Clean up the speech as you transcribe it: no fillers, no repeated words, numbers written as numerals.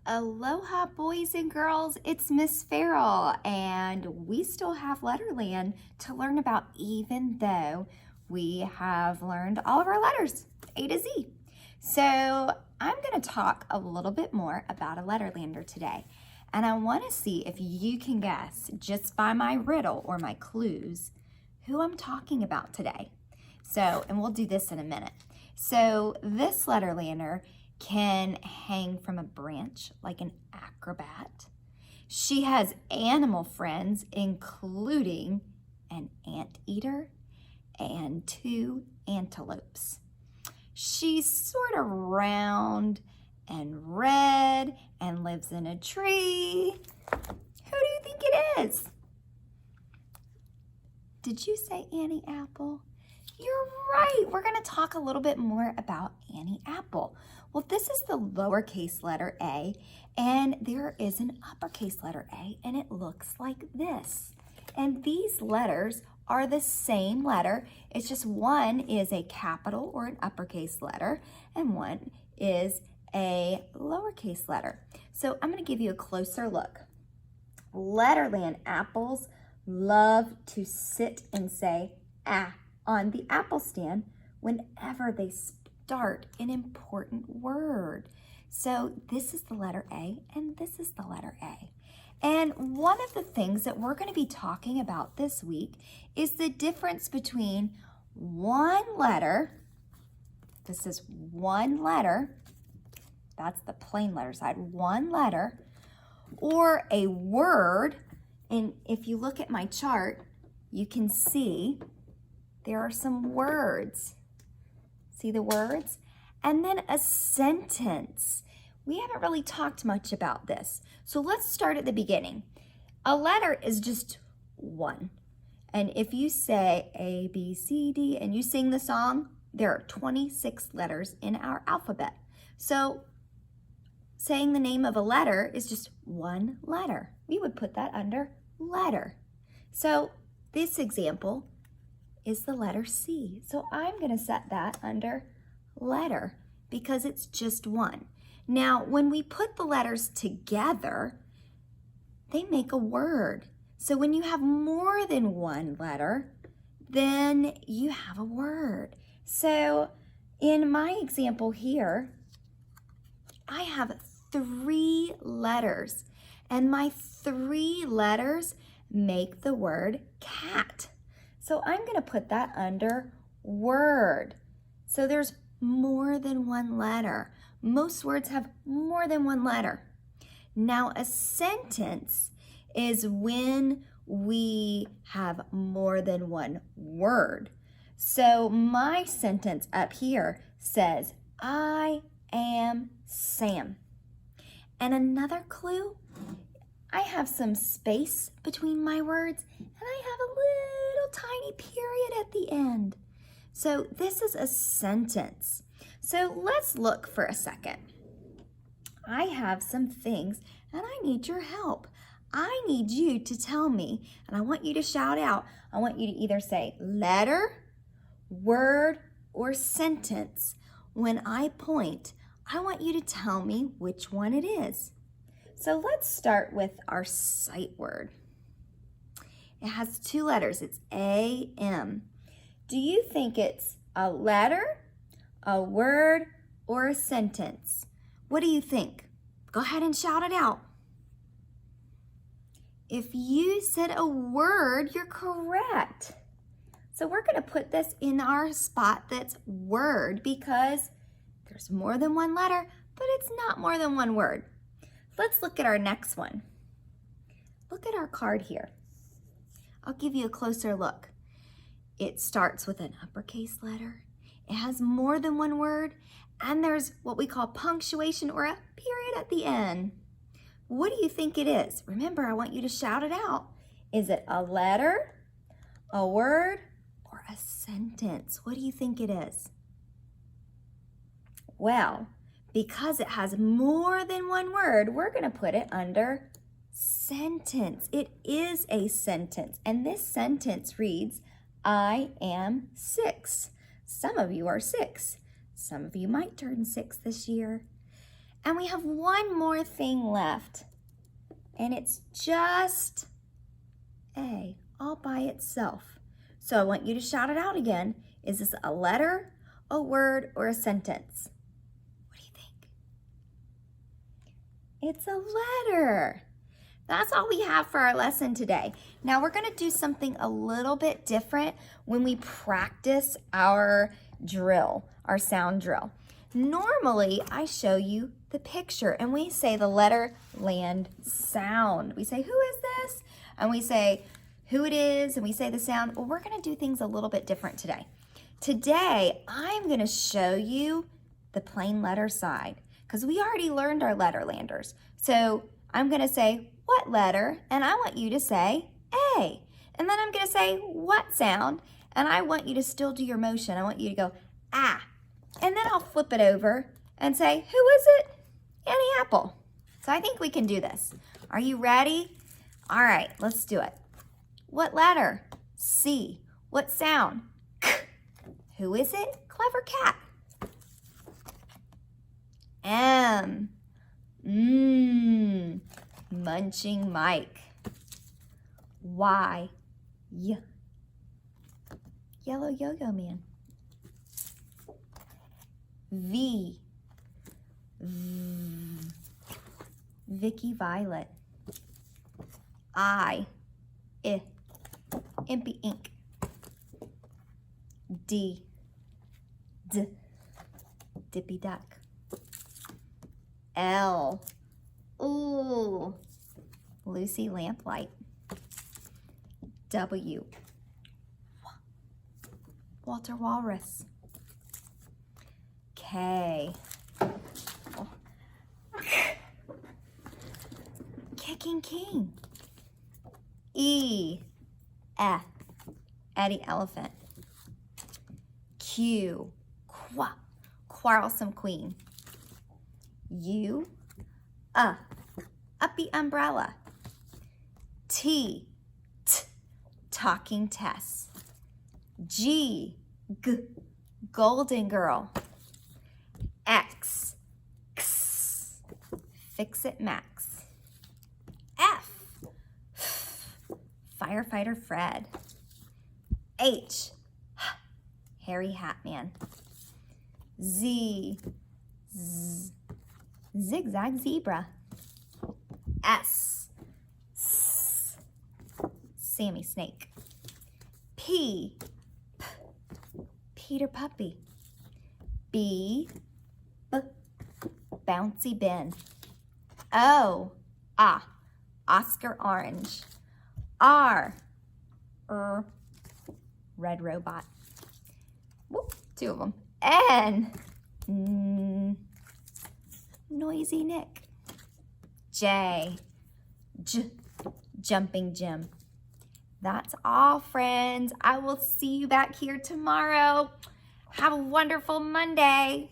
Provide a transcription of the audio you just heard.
Aloha, boys and girls. It's Miss Farrell, and we still have Letterland to learn about, even though we have learned all of our letters, A to Z. So I'm going to talk a little bit more about a Letterlander today, and I want to see if you can guess, just by my riddle or my clues, who I'm talking about today. And we'll do this in a minute. So this Letterlander can hang from a branch like an acrobat. She has animal friends, including an anteater and 2 antelopes. She's sort of round and red and lives in a tree. Who do you think it is? Did you say Annie Apple? You're right. We're going to talk a little bit more about Annie Apple. Well, this is the lowercase letter A, and there is an uppercase letter A, and it looks like this. And these letters are the same letter. It's just one is a capital or an uppercase letter, and one is a lowercase letter. So I'm going to give you a closer look. Letterland apples love to sit and say "ah" on the apple stand whenever they start an important word. So this is the letter A and this is the letter A. And one of the things that we're going to be talking about this week is the difference between one letter, this is one letter, that's the plain letter side, one letter, or a word. And if you look at my chart, you can see there are some words. See the words? And then a sentence. We haven't really talked much about this. So let's start at the beginning. A letter is just one. And if you say A, B, C, D, and you sing the song, there are 26 letters in our alphabet. So saying the name of a letter is just one letter. We would put that under letter. So this example is the letter C. So I'm going to set that under letter because it's just one. Now, when we put the letters together, they make a word. So when you have more than one letter, then you have a word. So in my example here, I have 3 letters, and my 3 letters make the word cat. So I'm going to put that under word. So there's more than one letter. Most words have more than one letter. Now a sentence is when we have more than one word. So my sentence up here says, I am Sam. And another clue, I have some space between my words, and I have a little tiny period at the end. So this is a sentence. So let's look for a second. I have some things, and I need your help. I need you to tell me, and I want you to shout out. I want you to either say letter, word, or sentence. When I point, I want you to tell me which one it is. So let's start with our sight word. It has 2 letters. It's A-M. Do you think it's a letter, a word, or a sentence? What do you think? Go ahead and shout it out. If you said a word, you're correct. So we're going to put this in our spot that's word because there's more than one letter, but it's not more than one word. Let's look at our next one. Look at our card here. I'll give you a closer look. It starts with an uppercase letter. It has more than one word, and there's what we call punctuation or a period at the end. What do you think it is? Remember, I want you to shout it out. Is it a letter, a word, or a sentence? What do you think it is? Well, because it has more than one word, we're going to put it under sentence. It is a sentence, and this sentence reads, I am 6. Some of you are 6. Some of you might turn 6 this year. And we have one more thing left. And it's just A, all by itself. So I want you to shout it out again. Is this a letter, a word, or a sentence? What do you think? It's a letter. That's all we have for our lesson today. Now we're going to do something a little bit different when we practice our drill, our sound drill. Normally, I show you the picture and we say the letter, land, sound. We say, who is this? And we say who it is, and we say the sound. Well, we're going to do things a little bit different today. Today, I'm going to show you the plain letter side because we already learned our letter landers. So I'm going to say, what letter? And I want you to say A. And then I'm going to say, what sound? And I want you to still do your motion. I want you to go, ah. And then I'll flip it over and say, who is it? Annie Apple. So I think we can do this. Are you ready? All right, let's do it. What letter? C. What sound? K. Who is it? Clever cat. M. Munching Mike. Y. Yellow Yo-Yo Man. V. Vicky Violet. I. Impy Ink. D. Dippy Duck. L. Ooh. Lucy Lamplight. W. Walter Walrus. K. Oh. Kicking King. E. Eddie Elephant. Q. Quarrelsome Queen. U. Uppy Umbrella. T. Talking Tess. G. Golden Girl. X. Fix It Max. F. Firefighter Fred. H. Harry Hatman. Z. Zigzag Zebra. S. Sammy Snake. P. Peter Puppy. B. Bouncy Ben. O. Oscar Orange. R. Red Robot. Whoop, 2 of them. N. Noisy Nick. J. Jumping Jim. That's all, friends. I will see you back here tomorrow. Have a wonderful Monday.